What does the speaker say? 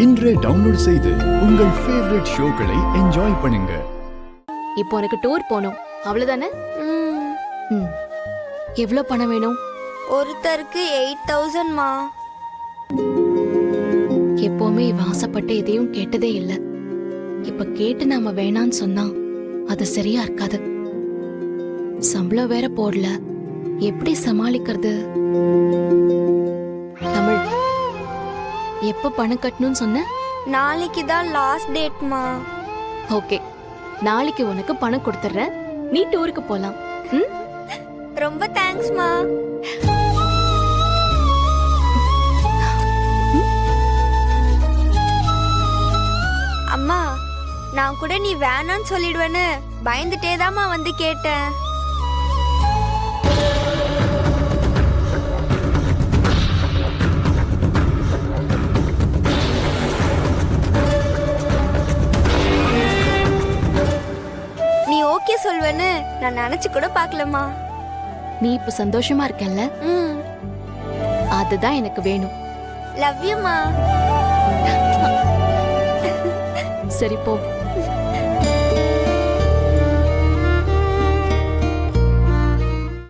இன்றே டவுன்லோட் செய்து உங்கள் ஃபேவரட் ஷோக்களை என்ஜாய் பண்ணுங்க. இப்போ உனக்கு டூர் போகணும் அவ்வளவுதானே? எவ்வளவு பணம் வேணும்? ஒருத்தருக்கு 8000மா. எப்பவுமே இவ ஆசைப்பட்டு எதையும் கேட்டதே இல்ல. இப்ப கேட்டு நாம வேணான்னு சொன்னா அது சரியா இருக்காது. சம்பளம் வேற போடல, எப்படி சமாளிக்கிறது? தமிழ், எப்ப பணம் கட்டணும்னு சொன்ன? நாளைக்கு தான் லாஸ்ட் டேட்மா. ஓகே, நாளைக்கு உனக்கு பணம் கொடுத்துறேன், நீ டூருக்கு போலாம். ரொம்ப தேங்க்ஸ்மா. அம்மா, நான் கூட நீ வேணான்னு சொல்லிடுவேன்னு பயந்துட்டே தாம்மா வந்து கேட்டேன். நீ ஓகே சொல்வேன்னு நான் நினைச்சு கூட பார்க்கலம்மா. நீ இப்ப சந்தோஷமா இருக்கல்ல? அதுதான் எனக்கு வேணும். லவ் யூ மா. சரி போ.